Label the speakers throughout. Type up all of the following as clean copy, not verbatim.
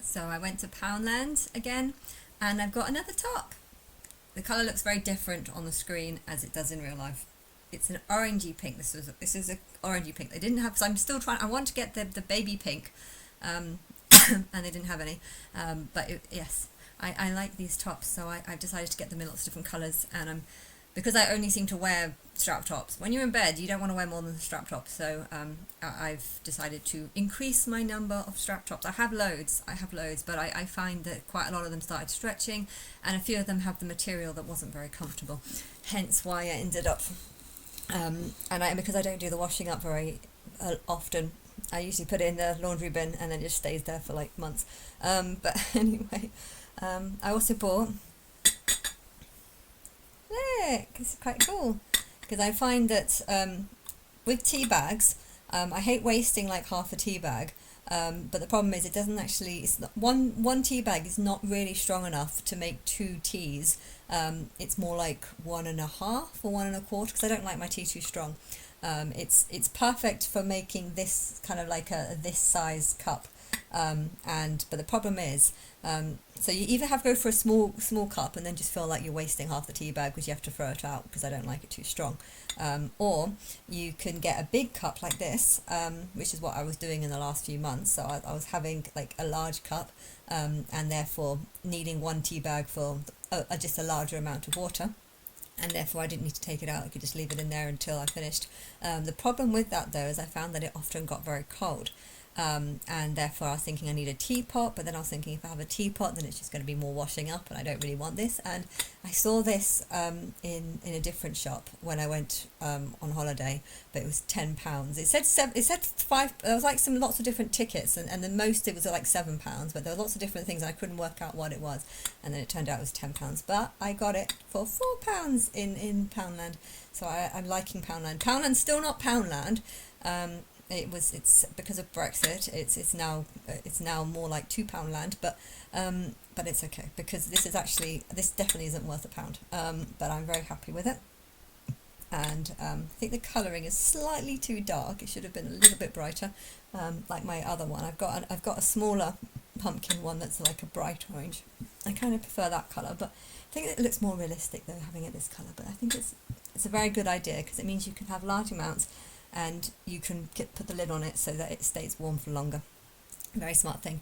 Speaker 1: So I went to Poundland again, and I've got another top. The colour looks very different on the screen as it does in real life. It's an orangey pink. This is a orangey pink. They didn't have, so I'm still trying. I want to get the baby pink, and they didn't have any. Yes, I like these tops, so I've decided to get them in lots of different colours, and because I only seem to wear strap tops. When you're in bed, you don't want to wear more than a strap top, so I've decided to increase my number of strap tops. I have loads, but I find that quite a lot of them started stretching, and a few of them have the material that wasn't very comfortable, hence why I ended up, because I don't do the washing up very often, I usually put it in the laundry bin and then it just stays there for like months. But anyway, I also bought, look, this is quite cool, because I find that with tea bags, I hate wasting like half a tea bag, but the problem is it doesn't actually, it's not, one tea bag is not really strong enough to make 2 teas. It's more like 1.5 or 1.25, because I don't like my tea too strong. It's perfect for making this kind of like this size cup, but the problem is, so you either have to go for a small cup and then just feel like you're wasting half the tea bag because you have to throw it out because I don't like it too strong, or you can get a big cup like this, which is what I was doing in the last few months. So I was having like a large cup, and therefore needing 1 tea bag for just a larger amount of water. And therefore I didn't need to take it out, I could just leave it in there until I finished. The problem with that though is I found that it often got very cold, and therefore I was thinking I need a teapot, but then I was thinking if I have a teapot then it's just going to be more washing up and I don't really want this. And I saw this in a different shop when I went on holiday, but it was £10. It said 5, there was like lots of different tickets, and the most it was like £7, but there were lots of different things and I couldn't work out what it was, and then it turned out it was £10, but I got it for £4 in Poundland. So I'm liking Poundland. Poundland's still not Poundland. It's because of Brexit. It's now more like £2 land, but it's okay because this definitely isn't worth £1. But I'm very happy with it, and I think the colouring is slightly too dark. It should have been a little bit brighter, like my other one. I've got a smaller pumpkin one that's like a bright orange. I kind of prefer that colour, but I think it looks more realistic though having it this colour. But I think it's a very good idea because it means you can have large amounts and you can put the lid on it so that it stays warm for longer. Very smart thing.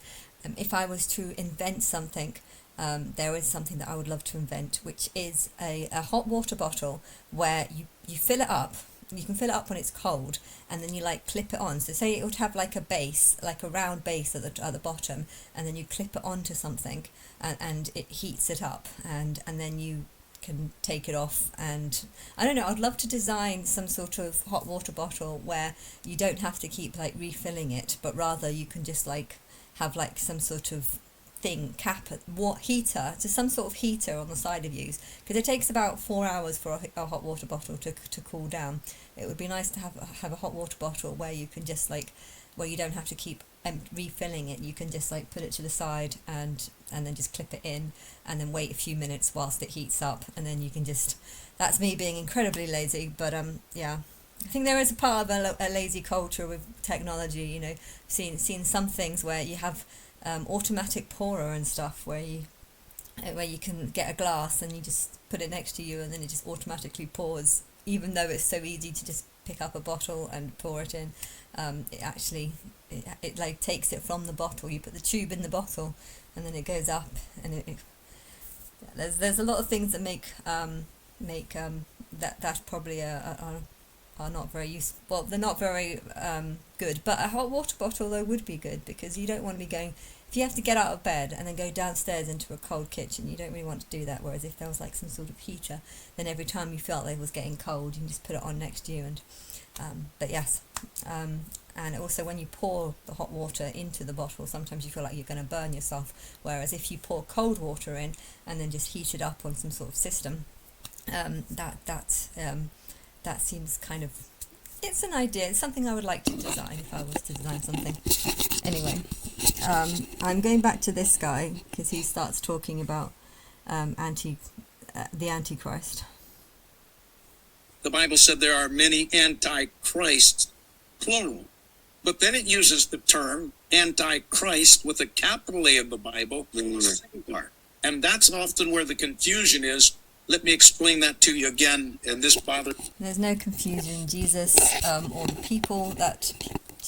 Speaker 1: If I was to invent something, there is something that I would love to invent, which is a hot water bottle where you fill it up. You can fill it up when it's cold, and then you like clip it on. So say it would have like a base, like a round base at the bottom, and then you clip it onto something, and it heats it up, and then you can take it off. And I don't know, I'd love to design some sort of hot water bottle where you don't have to keep like refilling it, but rather you can just like have like some sort of heater, just some sort of heater on the side of you, because it takes about 4 hours for a hot water bottle to cool down. It would be nice to have a hot water bottle where you can just like, where you don't have to keep refilling it. You can just like put it to the side and then just clip it in and then wait a few minutes whilst it heats up, and then you can just, that's me being incredibly lazy, but yeah, I think there is a part of a lazy culture with technology, you know, seen some things where you have automatic pourer and stuff where you can get a glass and you just put it next to you and then it just automatically pours, even though it's so easy to just pick up a bottle and pour it in. It like takes it from the bottle. You put the tube in the bottle and then it goes up, and there's a lot of things that make that probably are not very useful. Well, they're not very good, but a hot water bottle though would be good, because you don't want to be going, if you have to get out of bed and then go downstairs into a cold kitchen, you don't really want to do that. Whereas if there was like some sort of heater, then every time you felt like it was getting cold, you can just put it on next to you. And but yes, and also when you pour the hot water into the bottle, sometimes you feel like you're going to burn yourself, whereas if you pour cold water in and then just heat it up on some sort of system, that seems kind of, it's an idea. It's something I would like to design if I was to design something. Anyway, I'm going back to this guy because he starts talking about the Antichrist.
Speaker 2: The Bible said there are many antichrists, plural. But then it uses the term Antichrist with a capital A in the Bible in the second part. And that's often where the confusion is. Let me explain that to you again, and this bothers.
Speaker 1: There's no confusion. Jesus, or the people that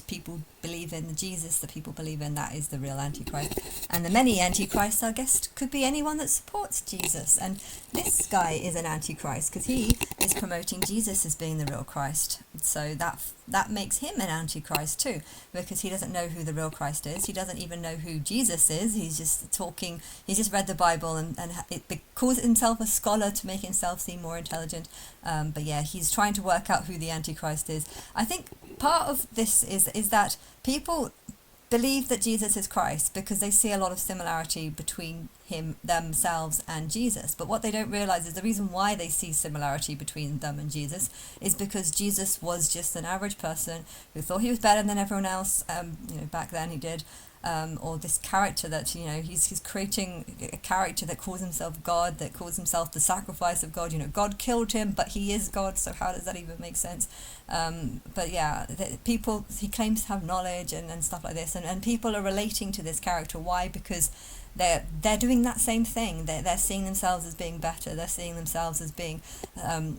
Speaker 1: people believe in, the Jesus that people believe in, that is the real Antichrist. And the many Antichrists, I guess, could be anyone that supports Jesus. And this guy is an Antichrist because he is promoting Jesus as being the real Christ. So that makes him an Antichrist too, because he doesn't know who the real Christ is. He doesn't even know who Jesus is. He's just talking, he's just read the Bible and calls himself a scholar to make himself seem more intelligent. But yeah, he's trying to work out who the Antichrist is. I think part of this is that people believe that Jesus is Christ because they see a lot of similarity between themselves and Jesus. But what they don't realize is the reason why they see similarity between them and Jesus is because Jesus was just an average person who thought he was better than everyone else. Back then he did. Or this character that, he's creating a character that calls himself God, that calls himself the sacrifice of God. God killed him, but he is God, so how does that even make sense? But yeah, he claims to have knowledge and stuff like this, and people are relating to this character. Why? Because they're doing that same thing. They're seeing themselves as being better. They're seeing themselves as being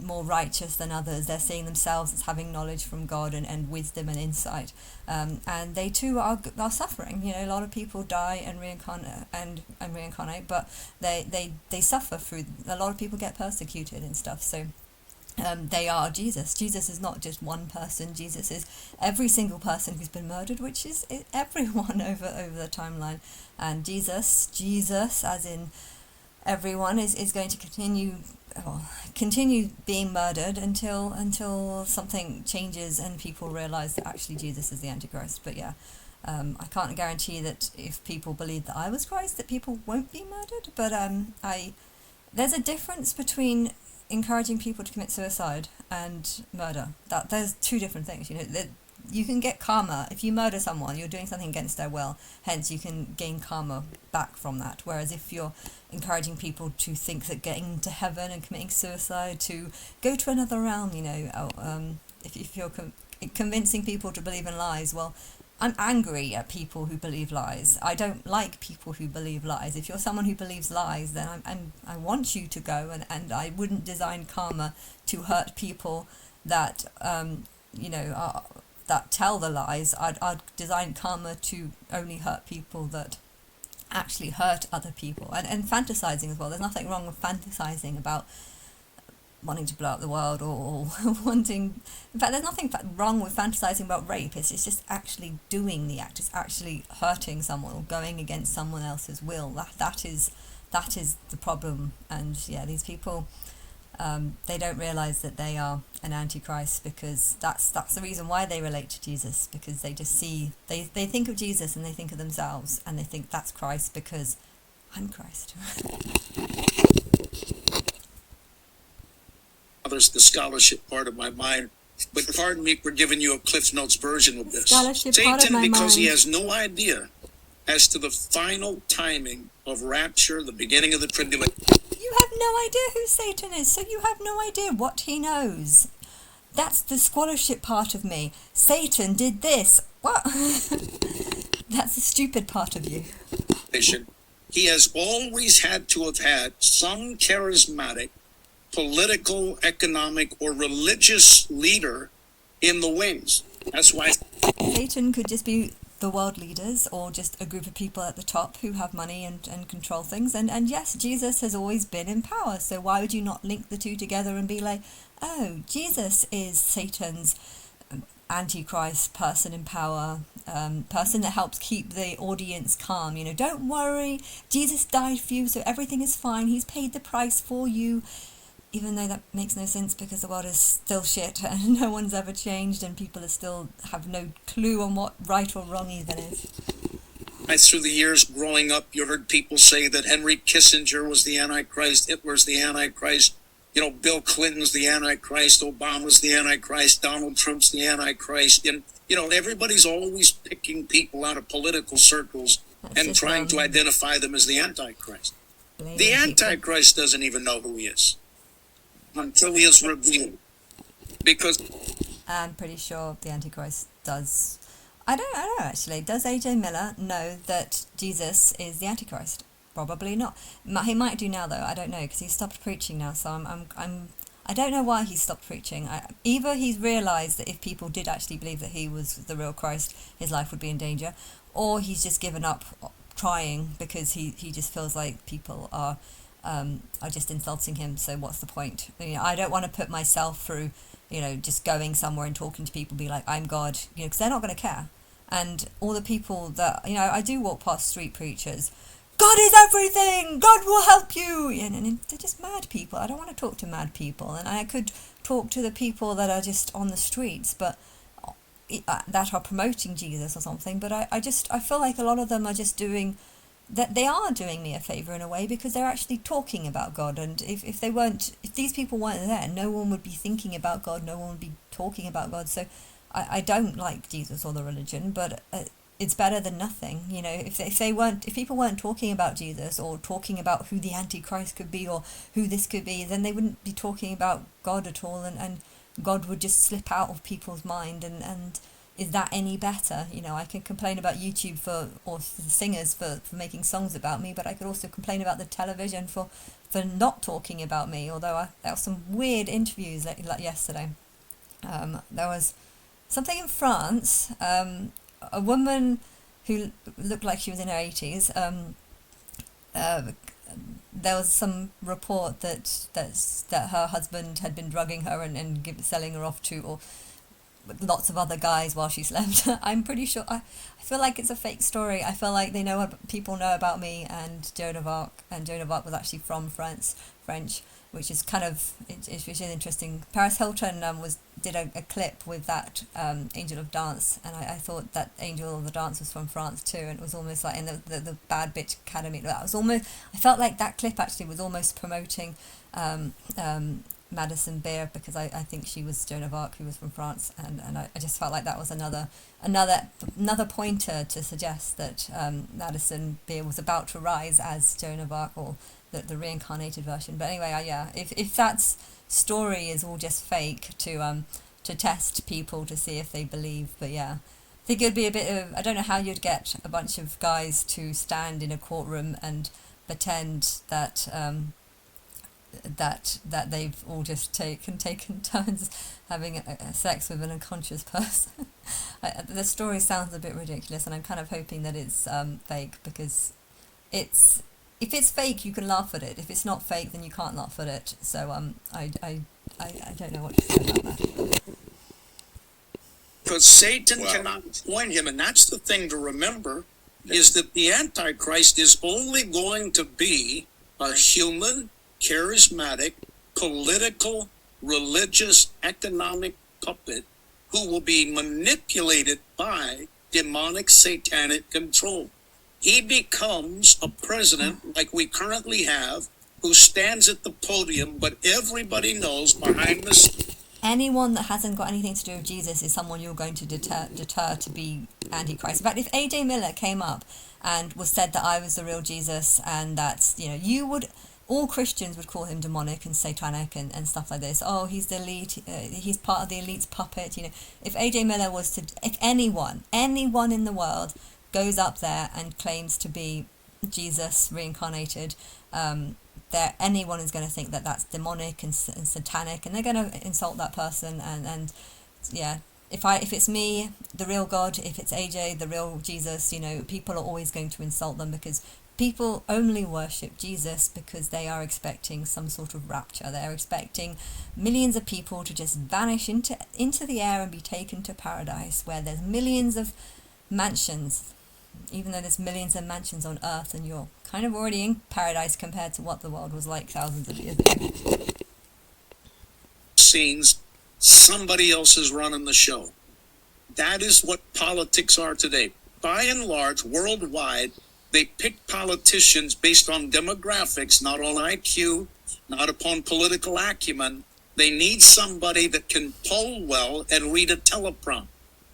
Speaker 1: more righteous than others. They're seeing themselves as having knowledge from God and wisdom and insight. And they too are suffering. A lot of people die and reincarnate, but they suffer through. A lot of people get persecuted and stuff. So. They are Jesus. Jesus is not just one person. Jesus is every single person who's been murdered, which is everyone over the timeline. And Jesus, as in everyone, is going to continue being murdered until something changes and people realize that actually Jesus is the Antichrist. But yeah, I can't guarantee that if people believe that I was Christ, that people won't be murdered. But there's a difference between encouraging people to commit suicide and murder. That there's two different things. You can get karma if you murder someone. You're doing something against their will. Hence, you can gain karma back from that. Whereas if you're encouraging people to think that getting to heaven and committing suicide to go to another realm, if you're convincing people to believe in lies, well, I'm angry at people who believe lies. I don't like people who believe lies. If you're someone who believes lies, then I want you to go, and I wouldn't design karma to hurt people that that tell the lies. I'd design karma to only hurt people that actually hurt other people, and fantasizing as well. There's nothing wrong with fantasizing about wanting to blow up the world or wanting. In fact, there's nothing wrong with fantasizing about rape. It's just actually doing the act. It's actually hurting someone or going against someone else's will. That is the problem. And yeah, these people, they don't realize that they are an Antichrist, because that's the reason why they relate to Jesus, because they just see, they think of Jesus and they think of themselves and they think that's Christ because I'm Christ.
Speaker 2: There's the scholarship part of my mind, but pardon me for giving you a Cliff Notes version of this. Satan, because he has no idea as to the final timing of rapture, the beginning of the tribulation.
Speaker 1: You have no idea who Satan is, so you have no idea what he knows. That's the scholarship part of me. Satan did this. What? That's the stupid part of you.
Speaker 2: He has always had to have had some charismatic political, economic, or religious leader in the wings. That's why
Speaker 1: Satan could just be the world leaders, or just a group of people at the top who have money and control things. And yes, Jesus has always been in power, so why would you not link the two together and be like, oh, Jesus is Satan's Antichrist, person in power, person that helps keep the audience calm. Don't worry, Jesus died for you, so everything is fine. He's paid the price for you. Even though that makes no sense, because the world is still shit and no one's ever changed and people still have no clue on what right or wrong even is.
Speaker 2: Through the years growing up, you heard people say that Henry Kissinger was the Antichrist, Hitler's the Antichrist, Bill Clinton's the Antichrist, Obama's the Antichrist, Donald Trump's the Antichrist. And, everybody's always picking people out of political circles and trying to identify them as the Antichrist. The Antichrist doesn't even know who he is until he is revealed. Because
Speaker 1: I'm pretty sure the Antichrist does. I don't know actually. Does AJ Miller know that Jesus is the Antichrist? Probably not. He might do now though. I don't know because he stopped preaching now. So I don't know why he stopped preaching. Either he's realised that if people did actually believe that he was the real Christ, his life would be in danger, or he's just given up trying because he just feels like people are just insulting him. So what's the point? I don't want to put myself through, just going somewhere and talking to people, be like, I'm God, because they're not going to care. And all the people that, I do walk past street preachers. God is everything. God will help you. And they're just mad people. I don't want to talk to mad people. And I could talk to the people that are just on the streets, but that are promoting Jesus or something. But I feel like a lot of them are just doing that. They are doing me a favor in a way because they're actually talking about God. And if these people weren't there, no one would be thinking about God. No one would be talking about God. So I don't like Jesus or the religion, but it's better than nothing. If people weren't talking about Jesus or talking about who the Antichrist could be or who this could be, then they wouldn't be talking about God at all, and God would just slip out of people's mind. And is that any better? I can complain about YouTube or the singers for making songs about me, but I could also complain about the television for not talking about me. Although there were some weird interviews like yesterday. There was something in France. A woman who looked like she was in her 80s. There was some report that her husband had been drugging her and selling her off to or lots of other guys while she slept. I'm pretty sure. I feel like it's a fake story. I feel like people know about me and Joan of Arc, and Joan of Arc was actually from French, which is kind of which is interesting. Paris Hilton did a clip with that Angel of Dance, and I thought that Angel of the Dance was from France too, and it was almost like in the Bad Bitch Academy. That was almost. I felt like that clip actually was almost promoting Madison Beer, because I think she was Joan of Arc, who was from France, and I just felt like that was another pointer to suggest that Madison Beer was about to rise as Joan of Arc, or the reincarnated version. But anyway, if that story is all just fake to test people to see if they believe, but yeah, I think it would be a bit of, I don't know how you'd get a bunch of guys to stand in a courtroom and pretend that that they've all just taken turns having sex with an unconscious person. The story sounds a bit ridiculous, and I'm kind of hoping that it's fake, because if it's fake, you can laugh at it. If it's not fake, then you can't laugh at it. So I don't know what to say about that.
Speaker 2: Because Satan cannot appoint him, and that's the thing to remember, is that the Antichrist is only going to be a human, charismatic, political, religious, economic puppet who will be manipulated by demonic, satanic control. He becomes a president like we currently have, who stands at the podium, but everybody knows behind the scenes.
Speaker 1: Anyone that hasn't got anything to do with Jesus is someone you're going to deter to be Antichrist. In fact, if AJ Miller came up and said that I was the real Jesus, and that's, all Christians would call him demonic and satanic and stuff like this. Oh, he's the elite. He's part of the elite's puppet. If AJ Miller if anyone in the world goes up there and claims to be Jesus reincarnated, anyone is going to think that that's demonic and satanic, and they're going to insult that person. And yeah, if it's me, the real God, if it's AJ, the real Jesus, people are always going to insult them, because people only worship Jesus because they are expecting some sort of rapture. They're expecting millions of people to just vanish into the air and be taken to paradise, where there's millions of mansions. Even though there's millions of mansions on earth, and you're kind of already in paradise compared to what the world was like thousands of years ago.
Speaker 2: Scenes, somebody else is running the show. That is what politics are today. By and large, worldwide, they pick politicians based on demographics, not on IQ, not upon political acumen. They need somebody that can poll well and read a teleprompter.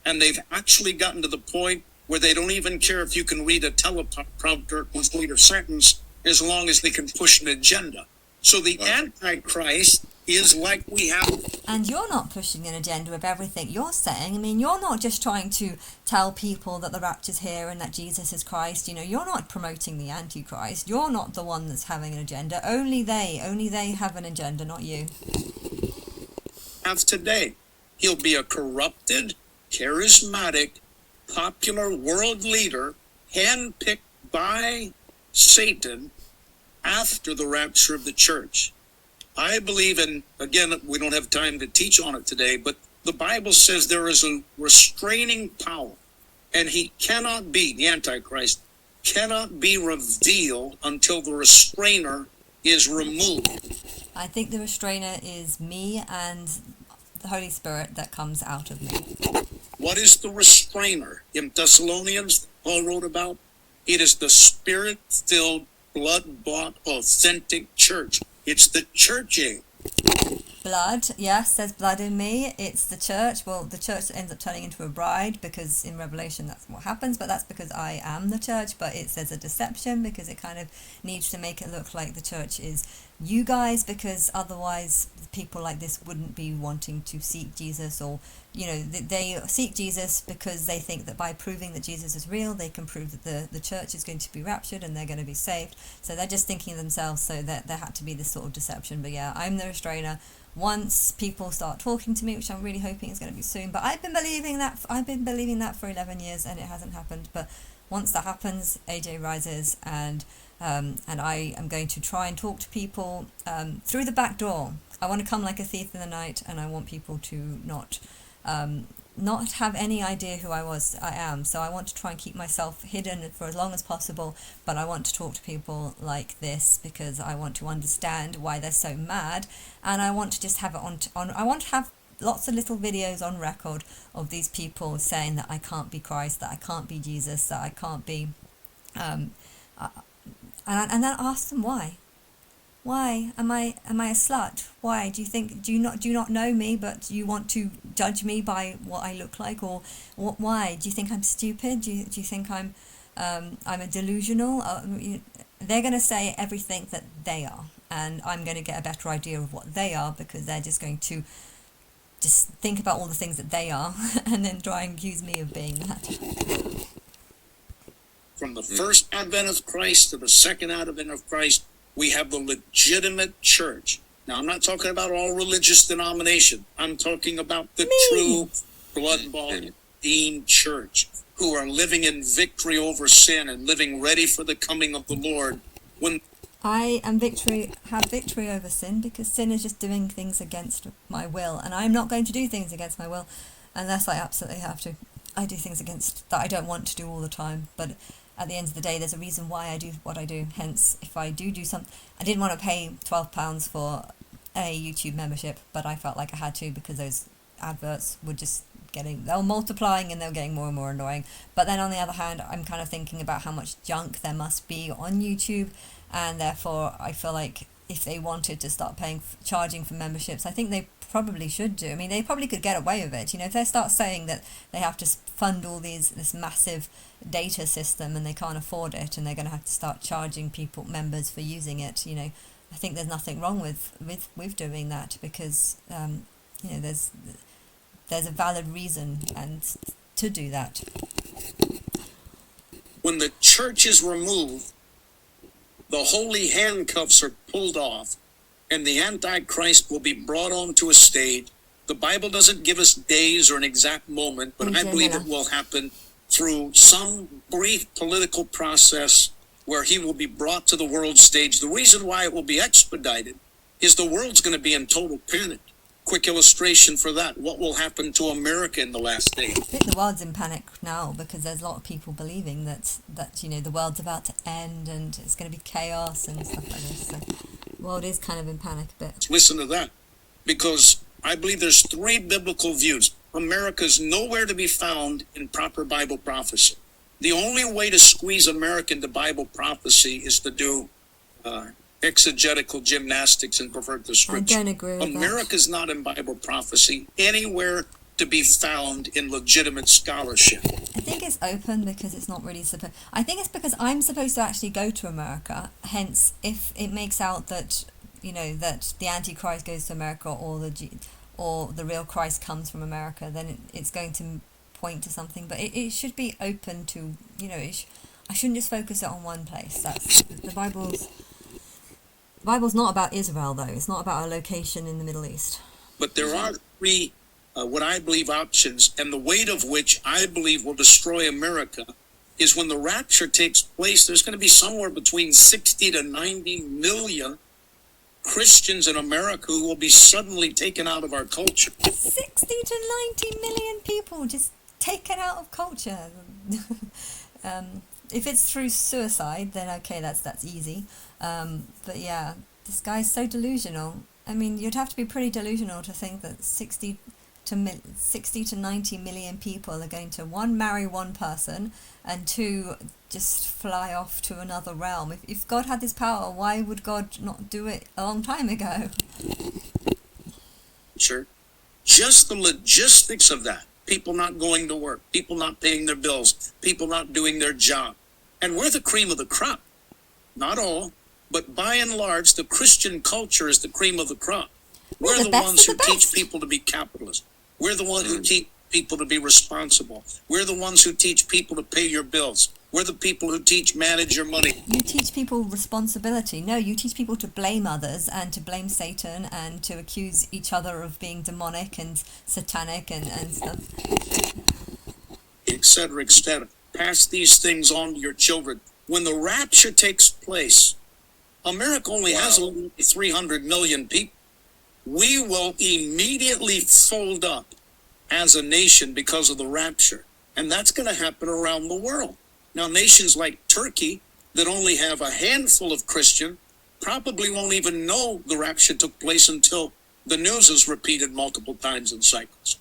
Speaker 2: And they've actually gotten to the point where they don't even care if you can read a teleprompter, complete a sentence, as long as they can push an agenda. So the Antichrist is like we have.
Speaker 1: And you're not pushing an agenda of everything you're saying. I mean, you're not just trying to tell people that the rapture's here and that Jesus is Christ. You know, you're not promoting the Antichrist. You're not the one that's having an agenda. Only they have an agenda, not you.
Speaker 2: Have today. He'll be a corrupted, charismatic, popular world leader, handpicked by Satan after the rapture of the church. I believe in, again, we don't have time to teach on it today, but the Bible says there is a restraining power, and he cannot be, the Antichrist, cannot be revealed until the restrainer is removed.
Speaker 1: I think the restrainer is me and the Holy Spirit that comes out of me.
Speaker 2: What is the restrainer? In Thessalonians, Paul wrote about, it is the spirit-filled, blood-bought, authentic church. It's the churching.
Speaker 1: Blood, yes, there's blood in me. It's the church. Well, the church ends up turning into a bride because in Revelation that's what happens, but that's because I am the church. But there's a deception because it kind of needs to make it look like the church is you guys, because otherwise people like this wouldn't be wanting to seek Jesus, or you know, they seek Jesus because they think that by proving that Jesus is real, they can prove that the church is going to be raptured and they're going to be saved. So they're just thinking of themselves, so that there had to be this sort of deception. But yeah, I'm the restrainer. Once people start talking to me, which I'm really hoping is going to be soon, but I've been believing that for 11 years and it hasn't happened. But once that happens, AJ rises, and I am going to try and talk to people through the back door. I want to come like a thief in the night, and I want people to not have any idea who I am. So I want to try and keep myself hidden for as long as possible, but I want to talk to people like this because I want to understand why they're so mad, and I want to just have it on I want to have lots of little videos on record of these people saying that I can't be Christ, that I can't be Jesus, that I can't be and then ask them why. Why am I a slut? Why do you not know me, but you want to judge me by what I look like, or why do you think I'm stupid? Do you think I'm a delusional? They're going to say everything that they are, and I'm going to get a better idea of what they are because they're just going to just think about all the things that they are and then try and accuse me of being that.
Speaker 2: From the first advent of Christ to the second advent of Christ, we have the legitimate church. Now, I'm not talking about all religious denomination. I'm talking about the true blood-bought, redeemed church who are living in victory over sin and living ready for the coming of the Lord. When
Speaker 1: I have victory over sin, because sin is just doing things against my will, and I'm not going to do things against my will unless I absolutely have to. I do things that I don't want to do all the time, but at the end of the day, there's a reason why I do what I do. Hence, if I do something, I didn't want to pay £12 for a YouTube membership, but I felt like I had to because those adverts were just they were multiplying and they were getting more and more annoying. But then on the other hand, I'm kind of thinking about how much junk there must be on YouTube, and therefore I feel like if they wanted to start charging for memberships, I think they probably should do. I mean, they probably could get away with it. You know, if they start saying that they have to fund all this massive data system and they can't afford it, and they're going to have to start charging members for using it, you know, I think there's nothing wrong with doing that, because you know, there's a valid reason and to do that.
Speaker 2: When the church is removed, the holy handcuffs are pulled off, and the Antichrist will be brought onto a stage. The Bible doesn't give us days or an exact moment, but I believe it will happen through some brief political process where he will be brought to the world stage. The reason why it will be expedited is the world's going to be in total panic. Quick illustration for that. What will happen to America in the last days?
Speaker 1: I think the world's in panic now because there's a lot of people believing that you know, the world's about to end and it's going to be chaos and stuff like this. So the world is kind of in panic a bit.
Speaker 2: Listen to that, because I believe there's three biblical views. America's nowhere to be found in proper Bible prophecy. The only way to squeeze America into Bible prophecy is to do exegetical gymnastics and pervert the scripture.
Speaker 1: I don't agree with
Speaker 2: America's not in Bible prophecy anywhere to be found in legitimate scholarship.
Speaker 1: I think it's open because it's not really I think it's because I'm supposed to actually go to America. Hence, if it makes out that that the Antichrist goes to America, or the real Christ comes from America, then it's going to point to something. But it should be open to, I shouldn't just focus it on one place. That's the Bible's not about Israel, though. It's not about a location in the Middle East.
Speaker 2: But there are three, what I believe, options, and the weight of which I believe will destroy America is when the rapture takes place. There's going to be somewhere between 60 to 90 million Christians in America who will be suddenly taken out of our culture.
Speaker 1: 60 to 90 million people just taken out of culture. If it's through suicide, then okay, that's easy. But yeah, this guy's so delusional. I mean, you'd have to be pretty delusional to think that 60 to 90 million people are going to, one, marry one person, and two, just fly off to another realm. If God had this power, why would God not do it a long time ago?
Speaker 2: Sure. Just the logistics of that. People not going to work, people not paying their bills, people not doing their job. And we're the cream of the crop. Not all, but by and large, the Christian culture is the cream of the crop. We're the ones who teach people to be capitalists. We're the ones who teach people to be responsible. We're the ones who teach people to pay your bills. We're the people who teach manage your money.
Speaker 1: You teach people responsibility. No, you teach people to blame others and to blame Satan and to accuse each other of being demonic and satanic and stuff.
Speaker 2: Etc., etc. Pass these things on to your children. When the rapture takes place, America only has only 300 million people. We will immediately fold up as a nation because of the rapture. And that's going to happen around the world. Now, nations like Turkey that only have a handful of Christians probably won't even know the rapture took place until the news is repeated multiple times in cycles.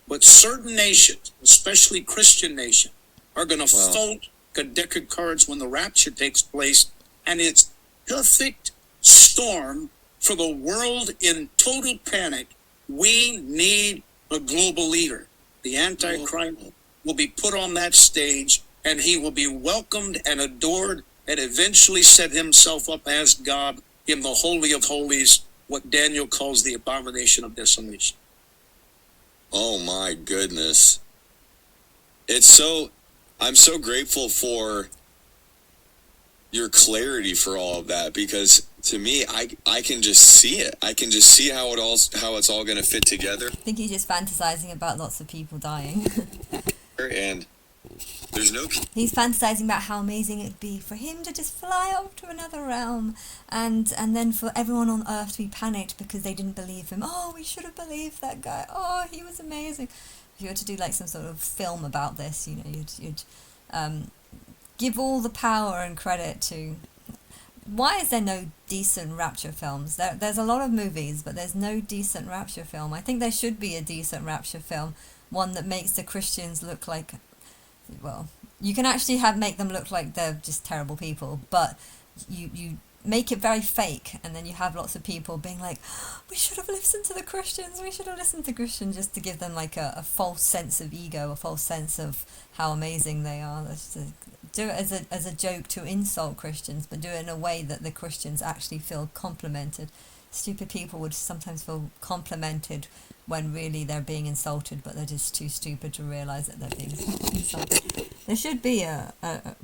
Speaker 2: But certain nations, especially Christian nations, are going to fold a deck of cards when the rapture takes place. And it's perfect storm for the world in total panic. We need a global leader. The Antichrist will be put on that stage, and he will be welcomed and adored and eventually set himself up as God in the Holy of Holies, what Daniel calls the abomination of desolation.
Speaker 3: Oh my goodness. I'm so grateful for your clarity for all of that, because to me, I can just see it. I can just see how it's all going to fit together.
Speaker 1: I think he's just fantasizing about lots of people dying.
Speaker 3: And there's no...
Speaker 1: He's fantasizing about how amazing it'd be for him to just fly off to another realm, and then for everyone on Earth to be panicked because they didn't believe him. Oh, we should have believed that guy. Oh, he was amazing. If you were to do like some sort of film about this, you'd give all the power and credit to... Why is there no decent rapture films? There's a lot of movies, but there's no decent rapture film. I think there should be a decent rapture film, one that makes the Christians look like... Well, you can actually make them look like they're just terrible people, but you make it very fake, and then you have lots of people being like, we should have listened to the Christians, just to give them like a false sense of ego, a false sense of how amazing they are. Let's just do it as a joke to insult Christians, but do it in a way that the Christians actually feel complimented. Stupid people would sometimes feel complimented when really they're being insulted, but they're just too stupid to realise that they're being insulted. There should be a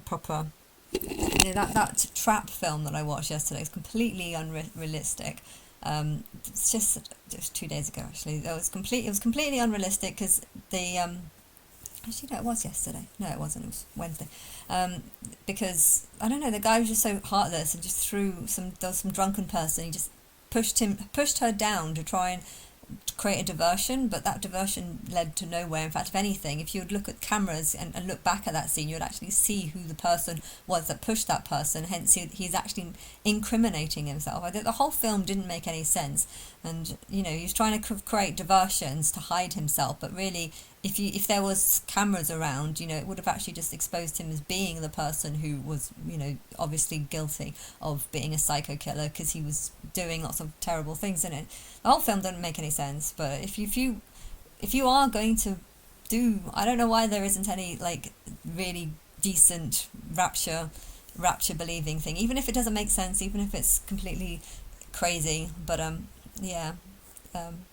Speaker 1: proper... that trap film that I watched yesterday is completely unrealistic. It's just 2 days ago, actually. It was completely unrealistic because the... Actually, no, it was yesterday. No, it wasn't. It was Wednesday. Because, I don't know, the guy was just so heartless and just there was some drunken person. He just pushed her down to try and create a diversion, but that diversion led to nowhere. In fact, if anything, if you would look at cameras and look back at that scene, you would actually see who the person was that pushed that person, hence he's actually incriminating himself. I think the whole film didn't make any sense, and he's trying to create diversions to hide himself, but really if there was cameras around, it would have actually just exposed him as being the person who was, obviously guilty of being a psycho killer, because he was doing lots of terrible things in it. The whole film doesn't make any sense, but if you are going to do, I don't know why there isn't any like really decent rapture believing thing, even if it doesn't make sense, even if it's completely crazy, but yeah, um,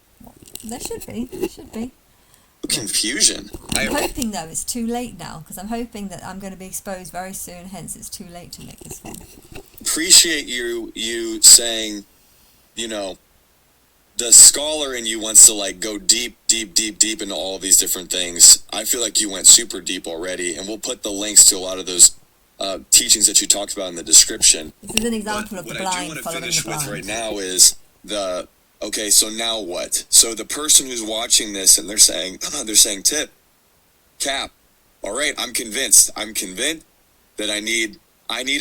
Speaker 1: there should be.
Speaker 3: Confusion.
Speaker 1: I'm hoping though it's too late now, because I'm hoping that I'm going to be exposed very soon. Hence, it's too late to make this film.
Speaker 3: Appreciate you saying, you know, the scholar in you wants to like go deep into all of these different things. I feel like you went super deep already, and we'll put the links to a lot of those teachings that you talked about in the description.
Speaker 1: This is an example of the blind
Speaker 3: what I do want to
Speaker 1: following
Speaker 3: finish
Speaker 1: the blind.
Speaker 3: with right now is okay, so now what? So the person who's watching this and they're saying, Tip, Cap, all right, I'm convinced that I need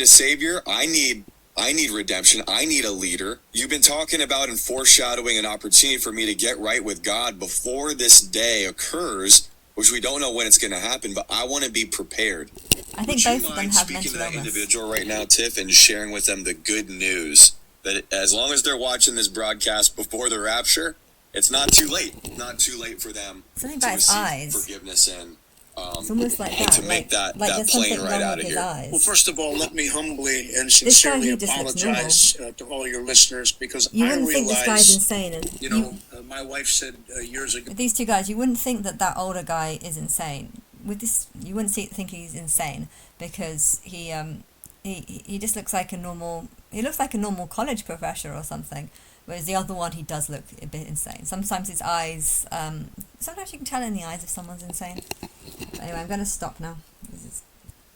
Speaker 3: a savior. I need redemption. I need a leader. You've been talking about and foreshadowing an opportunity for me to get right with God before this day occurs, which we don't know when it's going to happen, but I want to be prepared.
Speaker 1: I think both of them have
Speaker 3: speaking
Speaker 1: mental
Speaker 3: to that
Speaker 1: illness.
Speaker 3: individual right now, Tiff, and sharing with them the good news that as long as they're watching this broadcast before the rapture, it's not too late. Not too late for them
Speaker 1: Something
Speaker 3: to
Speaker 1: about his
Speaker 3: receive
Speaker 1: eyes.
Speaker 3: forgiveness and
Speaker 1: It's almost like that.
Speaker 3: to make that
Speaker 1: there's
Speaker 3: plane
Speaker 1: something
Speaker 3: right
Speaker 1: wrong
Speaker 3: out
Speaker 1: with
Speaker 3: of
Speaker 1: his
Speaker 3: here.
Speaker 1: eyes.
Speaker 2: Well, first of all, let me humbly and
Speaker 1: guy
Speaker 2: sincerely
Speaker 1: here just looks
Speaker 2: apologize to all your listeners, because
Speaker 1: You
Speaker 2: I
Speaker 1: wouldn't think this guy's
Speaker 2: realize,
Speaker 1: insane. And
Speaker 2: you know, my wife said years ago,
Speaker 1: these two guys, you wouldn't think that older guy is insane. With this, you wouldn't think he's insane, because he just looks like a normal. He looks like a normal college professor or something. Whereas the other one, he does look a bit insane. Sometimes his eyes. Sometimes you can tell in the eyes if someone's insane. But anyway, I'm going to stop now.